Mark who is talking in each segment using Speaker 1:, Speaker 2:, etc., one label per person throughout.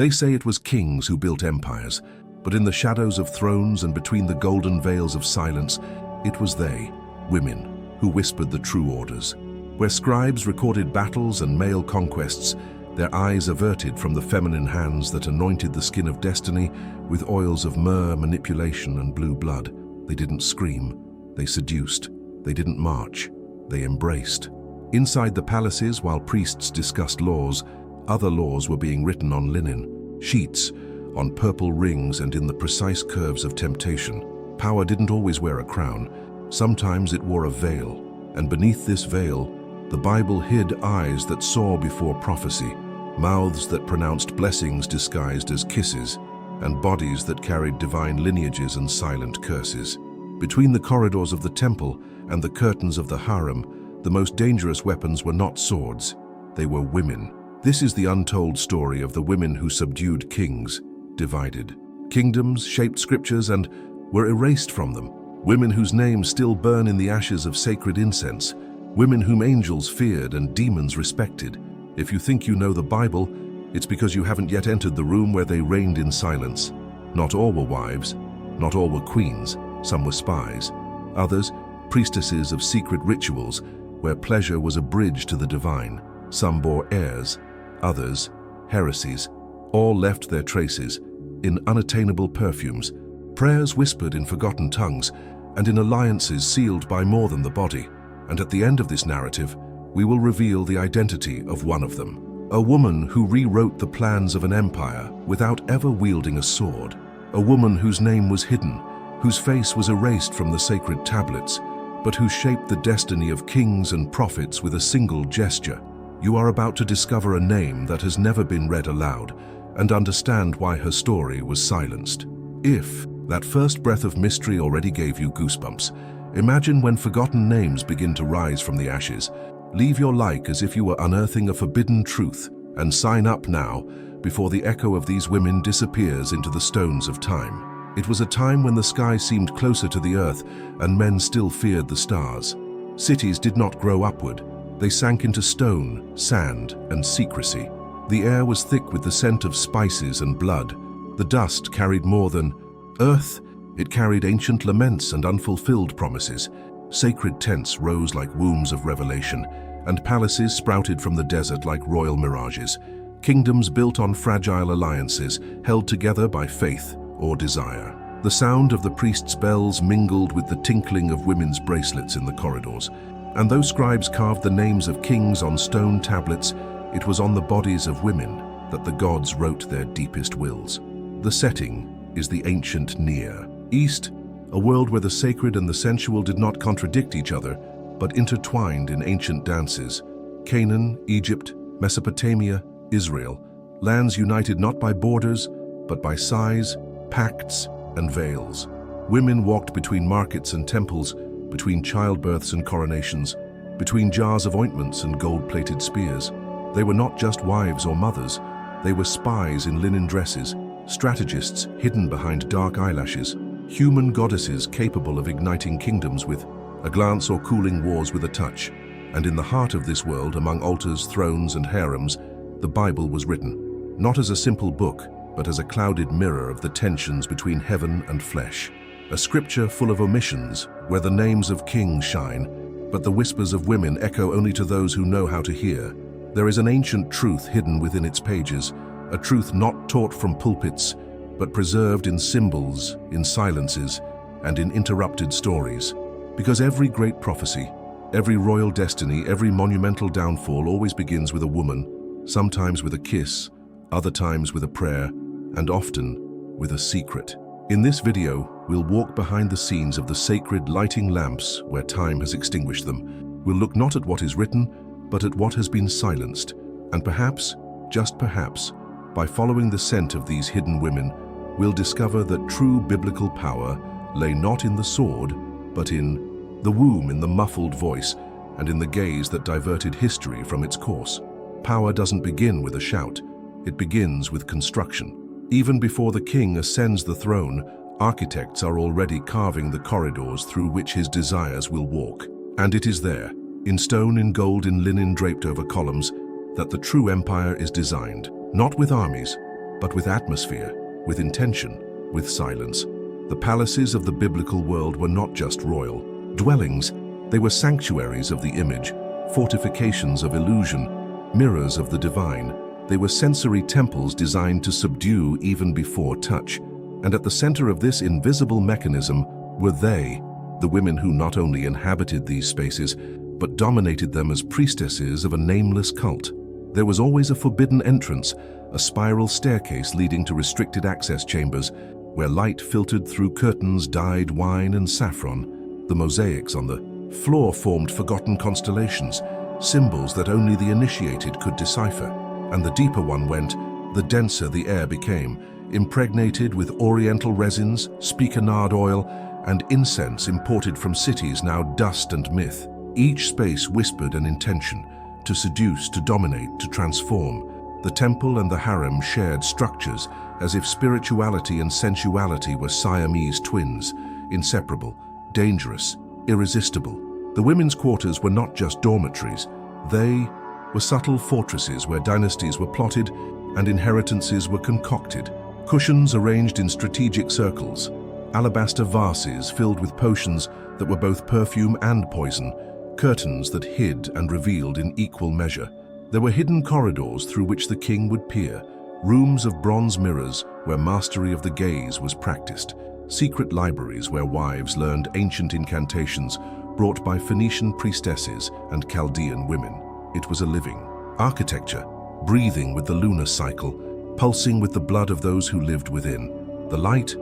Speaker 1: They say it was kings who built empires, but in the shadows of thrones and between the golden veils of silence, it was they, women, who whispered the true orders. Where scribes recorded battles and male conquests, their eyes averted from the feminine hands that anointed the skin of destiny with oils of myrrh, manipulation, and blue blood. They didn't scream, they seduced. They didn't march, they embraced. Inside the palaces, while priests discussed laws, other laws were being written on linen, sheets, on purple rings, and in the precise curves of temptation. Power didn't always wear a crown. Sometimes it wore a veil, and beneath this veil, the Bible hid eyes that saw before prophecy, mouths that pronounced blessings disguised as kisses, and bodies that carried divine lineages and silent curses. Between the corridors of the temple and the curtains of the harem, the most dangerous weapons were not swords, they were women. This is the untold story of the women who subdued kings, divided kingdoms, shaped scriptures, and were erased from them. Women whose names still burn in the ashes of sacred incense. Women whom angels feared and demons respected. If you think you know the Bible, it's because you haven't yet entered the room where they reigned in silence. Not all were wives, not all were queens, some were spies. Others, priestesses of secret rituals, where pleasure was a bridge to the divine. Some bore heirs, others, heresies. All left their traces, in unattainable perfumes, prayers whispered in forgotten tongues, and in alliances sealed by more than the body. And at the end of this narrative, we will reveal the identity of one of them. A woman who rewrote the plans of an empire without ever wielding a sword. A woman whose name was hidden, whose face was erased from the sacred tablets, but who shaped the destiny of kings and prophets with a single gesture. You are about to discover a name that has never been read aloud, and understand why her story was silenced. If that first breath of mystery already gave you goosebumps, imagine when forgotten names begin to rise from the ashes. Leave your like as if you were unearthing a forbidden truth, and sign up now before the echo of these women disappears into the stones of time. It was a time when the sky seemed closer to the earth and men still feared the stars. Cities did not grow upward. They sank into stone, sand, and secrecy. The air was thick with the scent of spices and blood. The dust carried more than earth. It carried ancient laments and unfulfilled promises. Sacred tents rose like wombs of revelation, and palaces sprouted from the desert like royal mirages. Kingdoms built on fragile alliances, held together by faith or desire. The sound of the priests' bells mingled with the tinkling of women's bracelets in the corridors. And though scribes carved the names of kings on stone tablets, it was on the bodies of women that the gods wrote their deepest wills. The setting is the ancient Near East, a world where the sacred and the sensual did not contradict each other, but intertwined in ancient dances. Canaan, Egypt, Mesopotamia, Israel, lands united not by borders, but by size, pacts, and veils. Women walked between markets and temples, between childbirths and coronations, between jars of ointments and gold-plated spears. They were not just wives or mothers, they were spies in linen dresses, strategists hidden behind dark eyelashes, human goddesses capable of igniting kingdoms with a glance or cooling wars with a touch. And in the heart of this world, among altars, thrones, and harems, the Bible was written, not as a simple book, but as a clouded mirror of the tensions between heaven and flesh. A scripture full of omissions, where the names of kings shine, but the whispers of women echo only to those who know how to hear. There is an ancient truth hidden within its pages, a truth not taught from pulpits, but preserved in symbols, in silences, and in interrupted stories. Because every great prophecy, every royal destiny, every monumental downfall always begins with a woman, sometimes with a kiss, other times with a prayer, and often with a secret. In this video, we'll walk behind the scenes of the sacred lighting lamps where time has extinguished them. We'll look not at what is written, but at what has been silenced. And perhaps, just perhaps, by following the scent of these hidden women, we'll discover that true biblical power lay not in the sword, but in the womb, in the muffled voice, and in the gaze that diverted history from its course. Power doesn't begin with a shout, it begins with construction. Even before the king ascends the throne, architects are already carving the corridors through which his desires will walk. And it is there, in stone, in gold, in linen draped over columns, that the true empire is designed, not with armies, but with atmosphere, with intention, with silence. The palaces of the biblical world were not just royal dwellings, they were sanctuaries of the image, fortifications of illusion, mirrors of the divine. They were sensory temples designed to subdue even before touch. And at the center of this invisible mechanism were they, the women who not only inhabited these spaces, but dominated them as priestesses of a nameless cult. There was always a forbidden entrance, a spiral staircase leading to restricted access chambers, where light filtered through curtains dyed wine and saffron. The mosaics on the floor formed forgotten constellations, symbols that only the initiated could decipher. And the deeper one went, the denser the air became, impregnated with oriental resins, spikenard oil, and incense imported from cities now dust and myth. Each space whispered an intention, to seduce, to dominate, to transform. The temple and the harem shared structures, as if spirituality and sensuality were Siamese twins, inseparable, dangerous, irresistible. The women's quarters were not just dormitories. They were subtle fortresses where dynasties were plotted and inheritances were concocted. Cushions arranged in strategic circles, alabaster vases filled with potions that were both perfume and poison, curtains that hid and revealed in equal measure. There were hidden corridors through which the king would peer, rooms of bronze mirrors where mastery of the gaze was practiced, secret libraries where wives learned ancient incantations brought by Phoenician priestesses and Chaldean women. It was a living architecture, breathing with the lunar cycle, pulsing with the blood of those who lived within. The light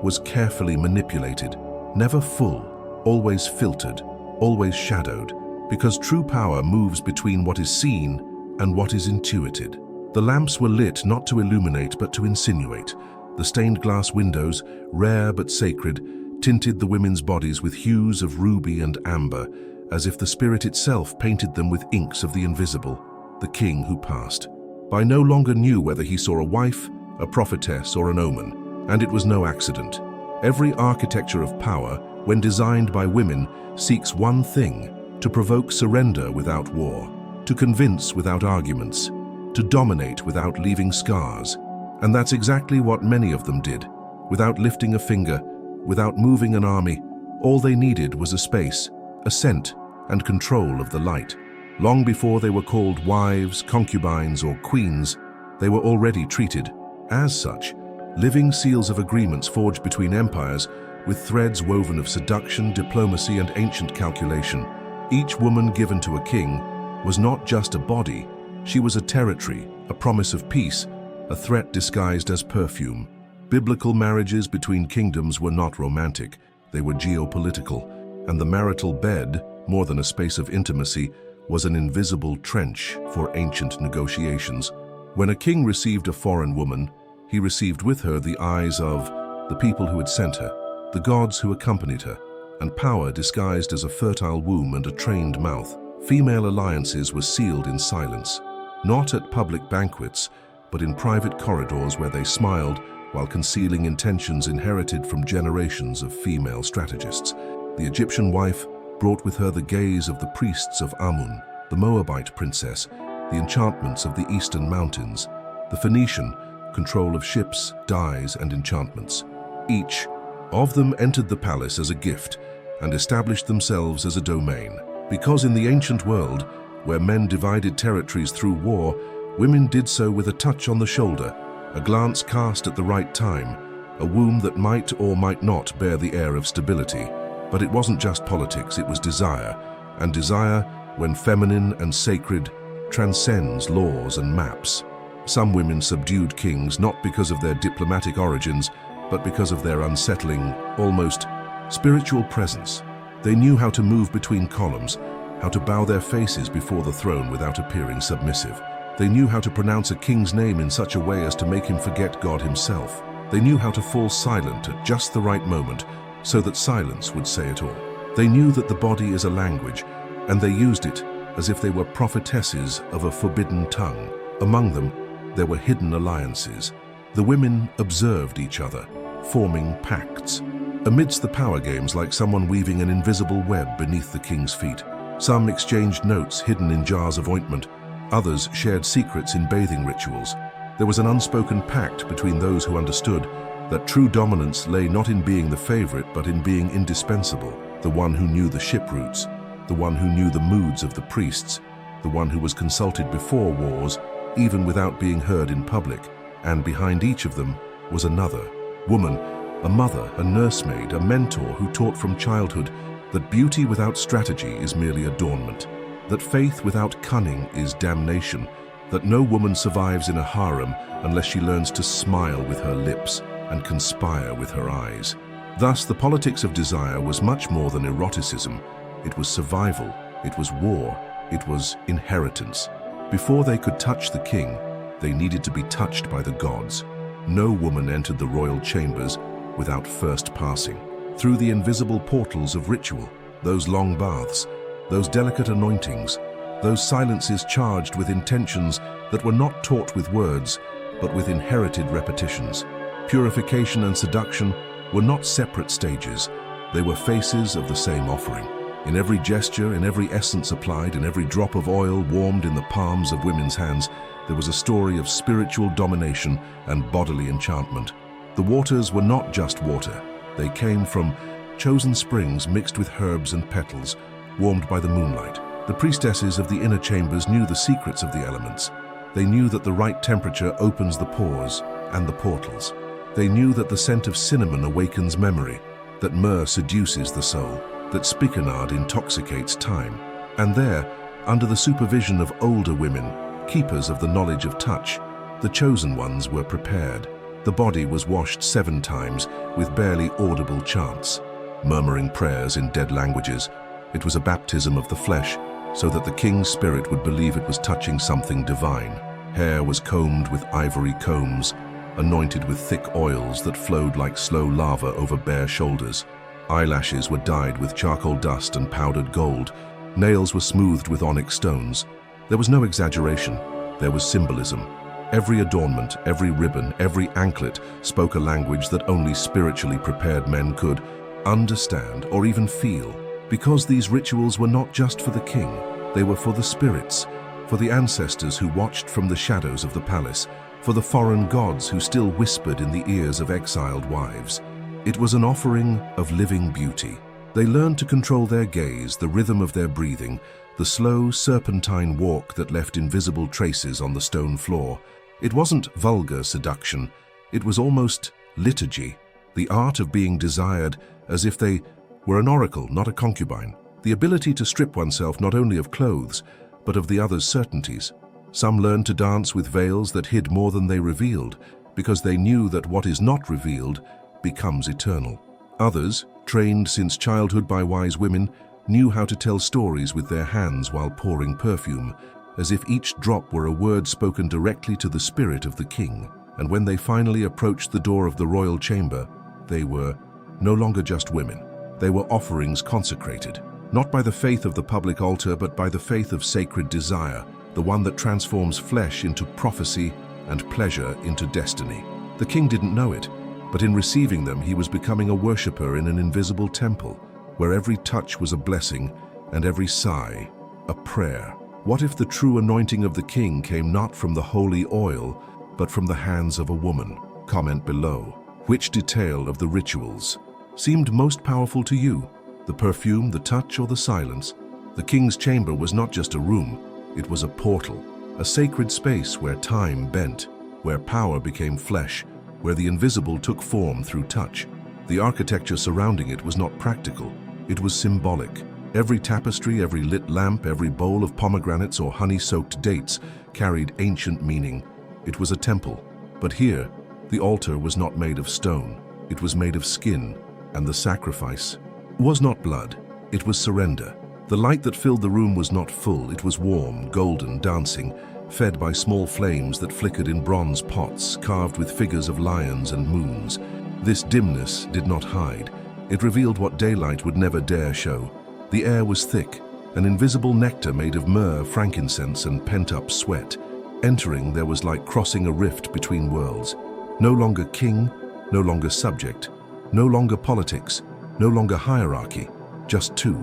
Speaker 1: was carefully manipulated, never full, always filtered, always shadowed, because true power moves between what is seen and what is intuited. The lamps were lit not to illuminate but to insinuate. The stained glass windows, rare but sacred, tinted the women's bodies with hues of ruby and amber, as if the spirit itself painted them with inks of the invisible. The king who passed by no longer knew whether he saw a wife, a prophetess, or an omen, and it was no accident. Every architecture of power, when designed by women, seeks one thing: to provoke surrender without war, to convince without arguments, to dominate without leaving scars. And that's exactly what many of them did. Without lifting a finger, without moving an army, all they needed was a space, a scent, and control of the light. Long before they were called wives, concubines, or queens, they were already treated as such, living seals of agreements forged between empires with threads woven of seduction, diplomacy, and ancient calculation. Each woman given to a king was not just a body, she was a territory, a promise of peace, a threat disguised as perfume. Biblical marriages between kingdoms were not romantic, they were geopolitical, and the marital bed, more than a space of intimacy, was an invisible trench for ancient negotiations. When a king received a foreign woman, he received with her the eyes of the people who had sent her, the gods who accompanied her, and power disguised as a fertile womb and a trained mouth. Female alliances were sealed in silence, not at public banquets, but in private corridors where they smiled while concealing intentions inherited from generations of female strategists. The Egyptian wife brought with her the gaze of the priests of Amun, the Moabite princess, the enchantments of the eastern mountains, the Phoenician, control of ships, dyes, and enchantments. Each of them entered the palace as a gift and established themselves as a domain. Because in the ancient world, where men divided territories through war, women did so with a touch on the shoulder, a glance cast at the right time, a womb that might or might not bear the air of stability. But it wasn't just politics, it was desire. And desire, when feminine and sacred, transcends laws and maps. Some women subdued kings not because of their diplomatic origins, but because of their unsettling, almost spiritual presence. They knew how to move between columns, how to bow their faces before the throne without appearing submissive. They knew how to pronounce a king's name in such a way as to make him forget God himself. They knew how to fall silent at just the right moment, so that silence would say it all. They knew that the body is a language, and they used it as if they were prophetesses of a forbidden tongue. Among them, there were hidden alliances. The women observed each other, forming pacts. Amidst the power games, like someone weaving an invisible web beneath the king's feet. Some exchanged notes hidden in jars of ointment. Others shared secrets in bathing rituals. There was an unspoken pact between those who understood that true dominance lay not in being the favorite, but in being indispensable, the one who knew the ship routes, the one who knew the moods of the priests, the one who was consulted before wars, even without being heard in public. And behind each of them was another woman, a mother, a nursemaid, a mentor who taught from childhood that beauty without strategy is merely adornment, that faith without cunning is damnation, that no woman survives in a harem unless she learns to smile with her lips and conspire with her eyes. Thus, the politics of desire was much more than eroticism. It was survival, it was war, it was inheritance. Before they could touch the king, they needed to be touched by the gods. No woman entered the royal chambers without first passing through the invisible portals of ritual, those long baths, those delicate anointings, those silences charged with intentions that were not taught with words, but with inherited repetitions. Purification and seduction were not separate stages, they were faces of the same offering. In every gesture, in every essence applied, in every drop of oil warmed in the palms of women's hands, there was a story of spiritual domination and bodily enchantment. The waters were not just water. They came from chosen springs mixed with herbs and petals, warmed by the moonlight. The priestesses of the inner chambers knew the secrets of the elements. They knew that the right temperature opens the pores and the portals. They knew that the scent of cinnamon awakens memory, that myrrh seduces the soul, that spikenard intoxicates time. And there, under the supervision of older women, keepers of the knowledge of touch, the chosen ones were prepared. The body was washed 7 times with barely audible chants, murmuring prayers in dead languages. It was a baptism of the flesh, so that the king's spirit would believe it was touching something divine. Hair was combed with ivory combs, anointed with thick oils that flowed like slow lava over bare shoulders. Eyelashes were dyed with charcoal dust and powdered gold. Nails were smoothed with onyx stones. There was no exaggeration. There was symbolism. Every adornment, every ribbon, every anklet spoke a language that only spiritually prepared men could understand or even feel. Because these rituals were not just for the king, they were for the spirits, for the ancestors who watched from the shadows of the palace, for the foreign gods who still whispered in the ears of exiled wives. It was an offering of living beauty. They learned to control their gaze, the rhythm of their breathing, the slow, serpentine walk that left invisible traces on the stone floor. It wasn't vulgar seduction, it was almost liturgy, the art of being desired as if they were an oracle, not a concubine, the ability to strip oneself not only of clothes, but of the other's certainties. Some learned to dance with veils that hid more than they revealed, because they knew that what is not revealed becomes eternal. Others, trained since childhood by wise women, knew how to tell stories with their hands while pouring perfume, as if each drop were a word spoken directly to the spirit of the king. And when they finally approached the door of the royal chamber, they were no longer just women. They were offerings consecrated, not by the faith of the public altar, but by the faith of sacred desire, the one that transforms flesh into prophecy and pleasure into destiny. The king didn't know it, but in receiving them, he was becoming a worshipper in an invisible temple, where every touch was a blessing and every sigh a prayer. What if the true anointing of the king came not from the holy oil, but from the hands of a woman? Comment below. Which detail of the rituals seemed most powerful to you? The perfume, the touch, or the silence? The king's chamber was not just a room, it was a portal, a sacred space where time bent, where power became flesh, where the invisible took form through touch. The architecture surrounding it was not practical, it was symbolic. Every tapestry, every lit lamp, every bowl of pomegranates or honey-soaked dates carried ancient meaning. It was a temple, but here, the altar was not made of stone, it was made of skin, and the sacrifice was not blood, it was surrender. The light that filled the room was not full, it was warm, golden, dancing, fed by small flames that flickered in bronze pots carved with figures of lions and moons. This dimness did not hide. It revealed what daylight would never dare show. The air was thick, an invisible nectar made of myrrh, frankincense, and pent-up sweat. Entering, there was like crossing a rift between worlds. No longer king, no longer subject, no longer politics, no longer hierarchy, just two,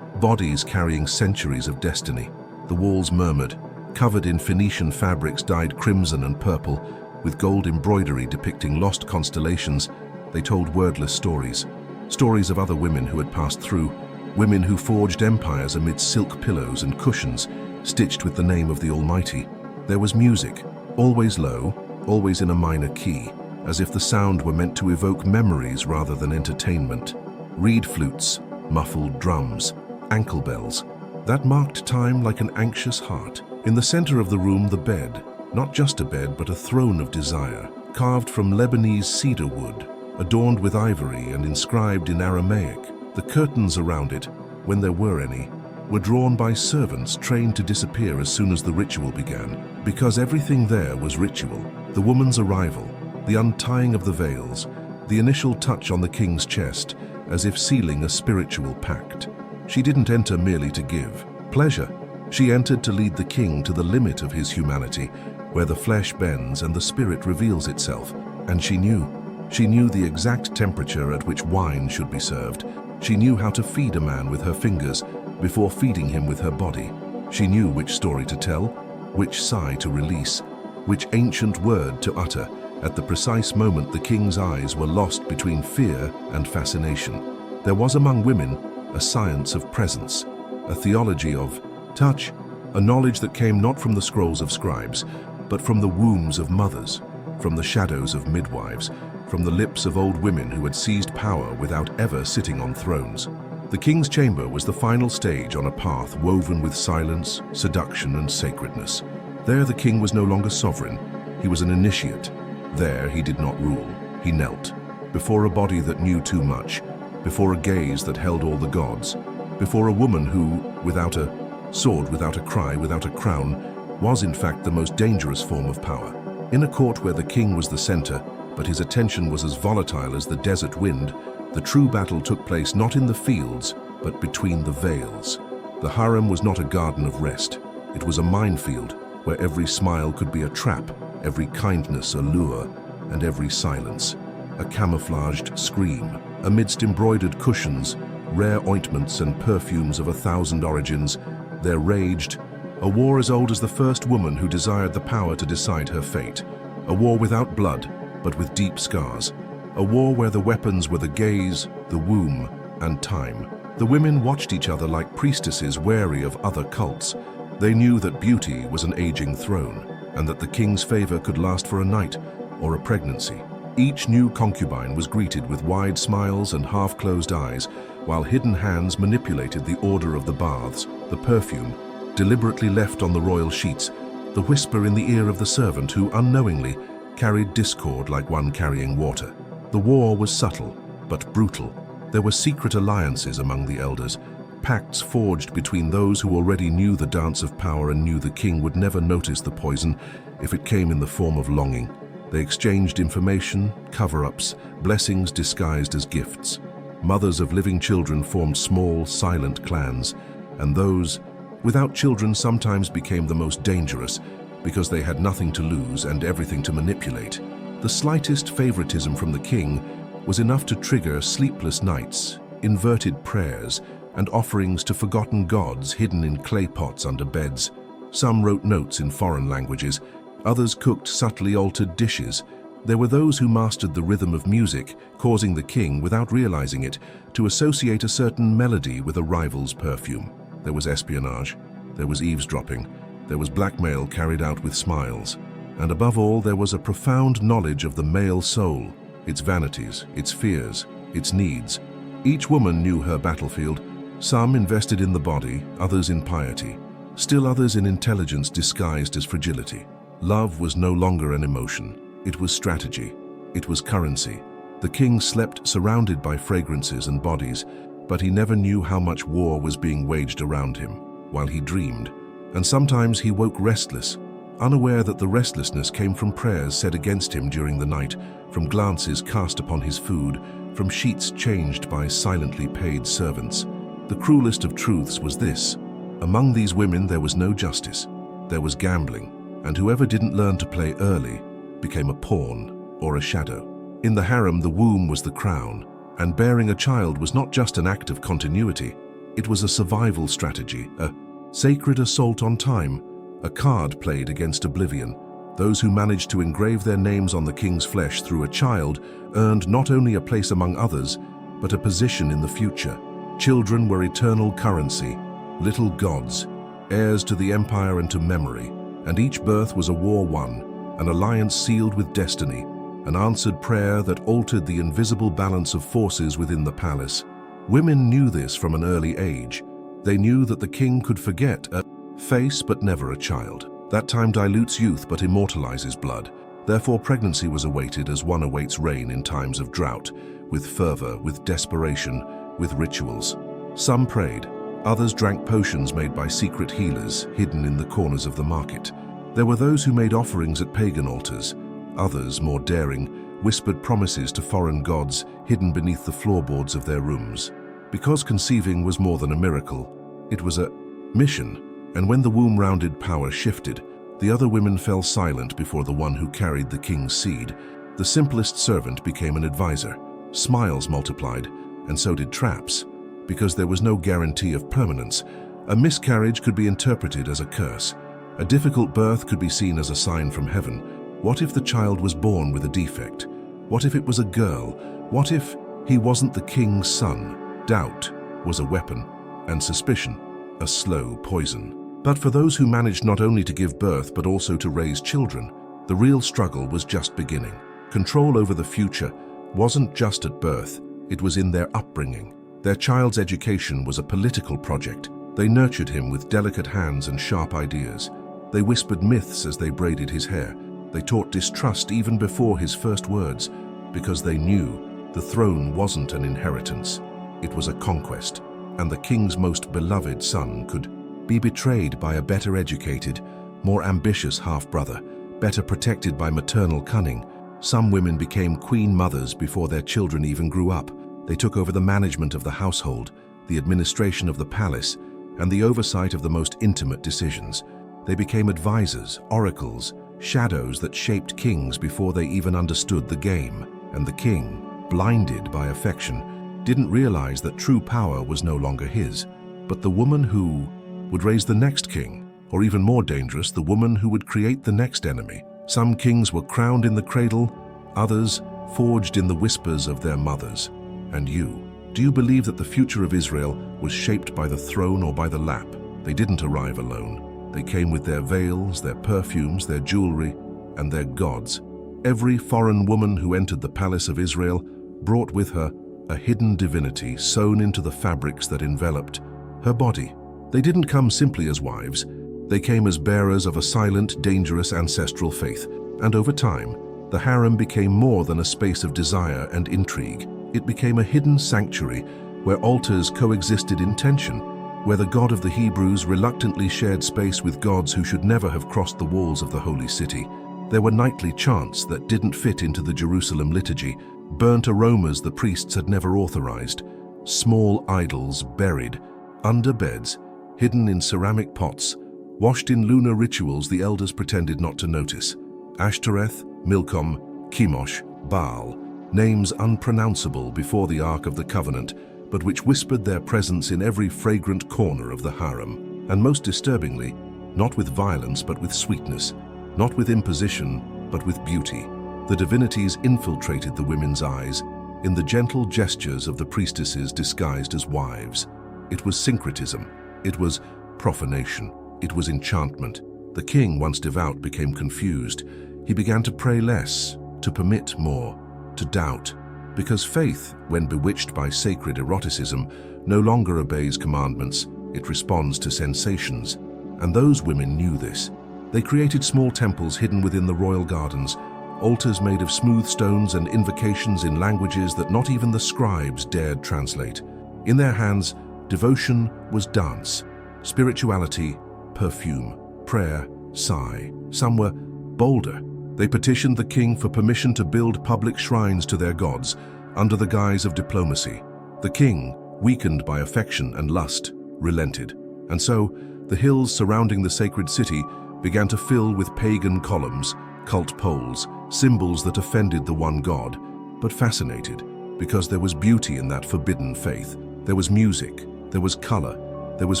Speaker 1: bodies carrying centuries of destiny. The walls murmured, covered in Phoenician fabrics dyed crimson and purple. With gold embroidery depicting lost constellations, they told wordless stories. Stories of other women who had passed through, women who forged empires amid silk pillows and cushions, stitched with the name of the Almighty. There was music, always low, always in a minor key, as if the sound were meant to evoke memories rather than entertainment. Reed flutes, muffled drums, ankle bells. That marked time like an anxious heart. In the center of the room, the bed. Not just a bed, but a throne of desire, carved from Lebanese cedar wood, adorned with ivory and inscribed in Aramaic. The curtains around it, when there were any, were drawn by servants trained to disappear as soon as the ritual began, because everything there was ritual. The woman's arrival, the untying of the veils, the initial touch on the king's chest, as if sealing a spiritual pact. She didn't enter merely to give pleasure. She entered to lead the king to the limit of his humanity, where the flesh bends and the spirit reveals itself. And she knew the exact temperature at which wine should be served. She knew how to feed a man with her fingers before feeding him with her body. She knew which story to tell, which sigh to release, which ancient word to utter at the precise moment the king's eyes were lost between fear and fascination. There was among women a science of presence, a theology of touch, a knowledge that came not from the scrolls of scribes, but from the wombs of mothers, from the shadows of midwives, from the lips of old women who had seized power without ever sitting on thrones. The king's chamber was the final stage on a path woven with silence, seduction, and sacredness. There the king was no longer sovereign, he was an initiate. There he did not rule, he knelt, before a body that knew too much, before a gaze that held all the gods, before a woman who, without a sword, without a cry, without a crown, was in fact the most dangerous form of power. In a court where the king was the center, but his attention was as volatile as the desert wind, the true battle took place not in the fields, but between the veils. The harem was not a garden of rest. It was a minefield where every smile could be a trap, every kindness a lure, and every silence a camouflaged scream. Amidst embroidered cushions, rare ointments and perfumes of 1,000 origins, there raged a war as old as the first woman who desired the power to decide her fate. A war without blood, but with deep scars. A war where the weapons were the gaze, the womb, and time. The women watched each other like priestesses wary of other cults. They knew that beauty was an aging throne, and that the king's favor could last for a night or a pregnancy. Each new concubine was greeted with wide smiles and half-closed eyes, while hidden hands manipulated the order of the baths, the perfume, deliberately left on the royal sheets, the whisper in the ear of the servant who, unknowingly, carried discord like one carrying water. The war was subtle, but brutal. There were secret alliances among the elders, pacts forged between those who already knew the dance of power and knew the king would never notice the poison if it came in the form of longing. They exchanged information, cover-ups, blessings disguised as gifts. Mothers of living children formed small, silent clans, and those without children sometimes became the most dangerous because they had nothing to lose and everything to manipulate. The slightest favoritism from the king was enough to trigger sleepless nights, inverted prayers, and offerings to forgotten gods hidden in clay pots under beds. Some wrote notes in foreign languages, others cooked subtly altered dishes. There were those who mastered the rhythm of music, causing the king, without realizing it, to associate a certain melody with a rival's perfume. There was espionage, there was eavesdropping, there was blackmail carried out with smiles. And above all, there was a profound knowledge of the male soul, its vanities, its fears, its needs. Each woman knew her battlefield, some invested in the body, others in piety, still others in intelligence disguised as fragility. Love was no longer an emotion. It was strategy. It was currency. The king slept surrounded by fragrances and bodies, but he never knew how much war was being waged around him while he dreamed. And sometimes he woke restless, unaware that the restlessness came from prayers said against him during the night, from glances cast upon his food, from sheets changed by silently paid servants. The cruelest of truths was this: among these women there was no justice. There was gambling, and whoever didn't learn to play early became a pawn or a shadow. In the harem, the womb was the crown, and bearing a child was not just an act of continuity, it was a survival strategy, a sacred assault on time, a card played against oblivion. Those who managed to engrave their names on the king's flesh through a child earned not only a place among others, but a position in the future. Children were eternal currency, little gods, heirs to the empire and to memory, and each birth was a war won, an alliance sealed with destiny, an answered prayer that altered the invisible balance of forces within the palace. Women knew this from an early age. They knew that the king could forget a face but never a child. That time dilutes youth but immortalizes blood. Therefore pregnancy was awaited as one awaits rain in times of drought, with fervor, with desperation, with rituals. Some prayed, others drank potions made by secret healers hidden in the corners of the market. There were those who made offerings at pagan altars. Others, more daring, whispered promises to foreign gods hidden beneath the floorboards of their rooms. Because conceiving was more than a miracle, it was a mission. And when the womb-rounded power shifted, the other women fell silent before the one who carried the king's seed. The simplest servant became an advisor. Smiles multiplied, and so did traps. Because there was no guarantee of permanence, a miscarriage could be interpreted as a curse. A difficult birth could be seen as a sign from heaven. What if the child was born with a defect? What if it was a girl? What if he wasn't the king's son? Doubt was a weapon, and suspicion a slow poison. But for those who managed not only to give birth but also to raise children, the real struggle was just beginning. Control over the future wasn't just at birth, it was in their upbringing. Their child's education was a political project. They nurtured him with delicate hands and sharp ideas. They whispered myths as they braided his hair. They taught distrust even before his first words, because they knew the throne wasn't an inheritance, it was a conquest, and the king's most beloved son could be betrayed by a better educated, more ambitious half-brother, better protected by maternal cunning. Some women became queen mothers before their children even grew up. They took over the management of the household, the administration of the palace, and the oversight of the most intimate decisions. They became advisors, oracles, shadows that shaped kings before they even understood the game. And the king, blinded by affection, didn't realize that true power was no longer his, but the woman who would raise the next king, or even more dangerous, the woman who would create the next enemy. Some kings were crowned in the cradle, others forged in the whispers of their mothers. And you, do you believe that the future of Israel was shaped by the throne or by the lap? They didn't arrive alone. They came with their veils, their perfumes, their jewelry, and their gods. Every foreign woman who entered the palace of Israel brought with her a hidden divinity sewn into the fabrics that enveloped her body. They didn't come simply as wives. They came as bearers of a silent, dangerous ancestral faith. And over time, the harem became more than a space of desire and intrigue. It became a hidden sanctuary where altars coexisted in tension, where the God of the Hebrews reluctantly shared space with gods who should never have crossed the walls of the holy city. There were nightly chants that didn't fit into the Jerusalem liturgy, burnt aromas the priests had never authorized, small idols buried under beds, hidden in ceramic pots, washed in lunar rituals the elders pretended not to notice. Ashtoreth, Milcom, Chemosh, Baal, names unpronounceable before the Ark of the Covenant, but which whispered their presence in every fragrant corner of the harem. And most disturbingly, not with violence but with sweetness, not with imposition but with beauty. The divinities infiltrated the women's eyes in the gentle gestures of the priestesses disguised as wives. It was syncretism. It was profanation. It was enchantment. The king, once devout, became confused. He began to pray less, to permit more, to doubt. Because faith, when bewitched by sacred eroticism, no longer obeys commandments, it responds to sensations. And those women knew this. They created small temples hidden within the royal gardens, altars made of smooth stones and invocations in languages that not even the scribes dared translate. In their hands, devotion was dance, spirituality, perfume, prayer, sigh. Some were bolder. They petitioned the king for permission to build public shrines to their gods under the guise of diplomacy. The king, weakened by affection and lust, relented. And so, the hills surrounding the sacred city began to fill with pagan columns, cult poles, symbols that offended the one God, but fascinated, because there was beauty in that forbidden faith. There was music, there was color, there was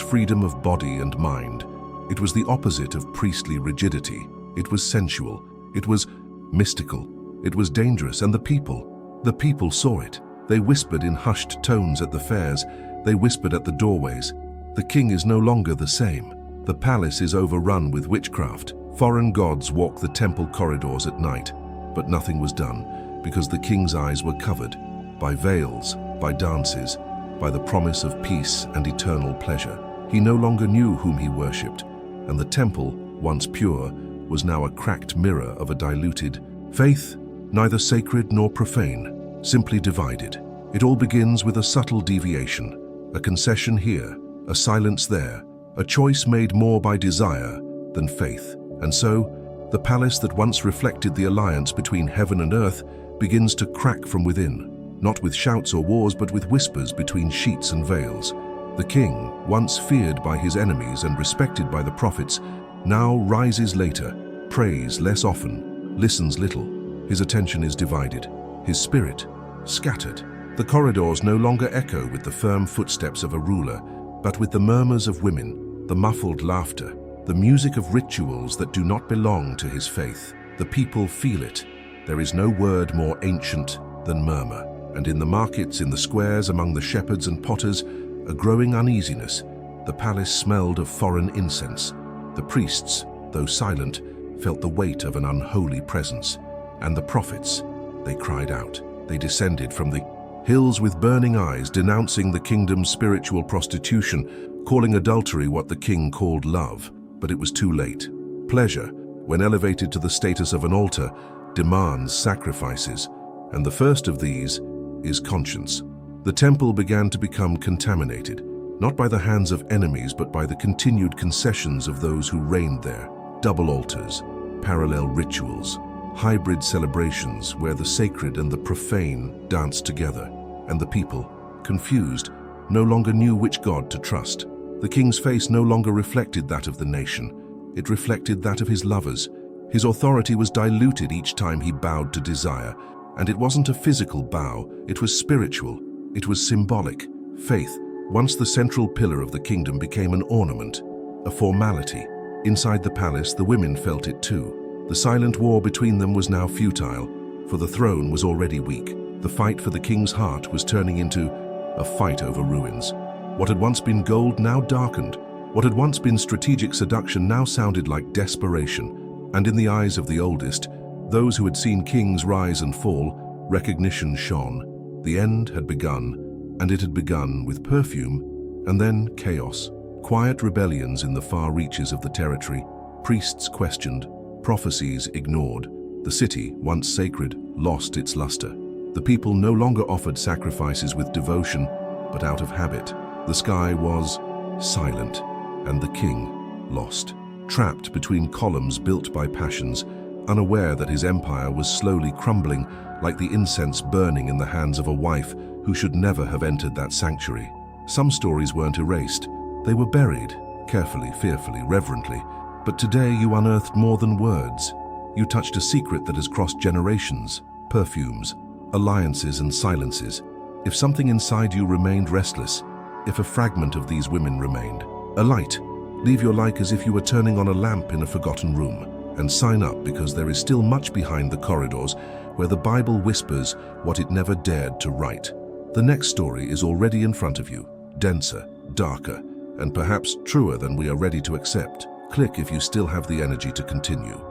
Speaker 1: freedom of body and mind. It was the opposite of priestly rigidity. It was sensual. It was mystical. It was dangerous, and the people saw it. They whispered in hushed tones at the fairs. They whispered at the doorways. The king is no longer the same. The palace is overrun with witchcraft. Foreign gods walk the temple corridors at night. But nothing was done, because the king's eyes were covered by veils, by dances, by the promise of peace and eternal pleasure. He no longer knew whom he worshipped, and the temple, once pure, was now a cracked mirror of a diluted faith, neither sacred nor profane, simply divided. It all begins with a subtle deviation, a concession here, a silence there, a choice made more by desire than faith. And so, the palace that once reflected the alliance between heaven and earth begins to crack from within, not with shouts or wars, but with whispers between sheets and veils. The king, once feared by his enemies and respected by the prophets, now rises later, prays less often, listens little. His attention is divided, his spirit scattered. The corridors no longer echo with the firm footsteps of a ruler, but with the murmurs of women, the muffled laughter, the music of rituals that do not belong to his faith. The people feel it. There is no word more ancient than murmur. And in the markets, in the squares, among the shepherds and potters, a growing uneasiness. The palace smelled of foreign incense. The priests, though silent, felt the weight of an unholy presence. And the prophets, they cried out. They descended from the hills with burning eyes, denouncing the kingdom's spiritual prostitution, calling adultery what the king called love. But it was too late. Pleasure, when elevated to the status of an altar, demands sacrifices. And the first of these is conscience. The temple began to become contaminated, not by the hands of enemies, but by the continued concessions of those who reigned there. Double altars, parallel rituals, hybrid celebrations where the sacred and the profane danced together. And the people, confused, no longer knew which god to trust. The king's face no longer reflected that of the nation. It reflected that of his lovers. His authority was diluted each time he bowed to desire. And it wasn't a physical bow, it was spiritual. It was symbolic. Faith, once the central pillar of the kingdom, became an ornament, a formality. Inside the palace, the women felt it too. The silent war between them was now futile, for the throne was already weak. The fight for the king's heart was turning into a fight over ruins. What had once been gold now darkened. What had once been strategic seduction now sounded like desperation. And in the eyes of the oldest, those who had seen kings rise and fall, recognition shone. The end had begun, and it had begun with perfume, and then chaos. Quiet rebellions in the far reaches of the territory, priests questioned, prophecies ignored. The city, once sacred, lost its luster. The people no longer offered sacrifices with devotion, but out of habit. The sky was silent, and the king lost. Trapped between columns built by passions, unaware that his empire was slowly crumbling like the incense burning in the hands of a wife who should never have entered that sanctuary. Some stories weren't erased. They were buried, carefully, fearfully, reverently. But today you unearthed more than words. You touched a secret that has crossed generations, perfumes, alliances and silences. If something inside you remained restless, if a fragment of these women remained, a light, leave your like as if you were turning on a lamp in a forgotten room. And sign up, because there is still much behind the corridors where the Bible whispers what it never dared to write. The next story is already in front of you, denser, darker, and perhaps truer than we are ready to accept. Click if you still have the energy to continue.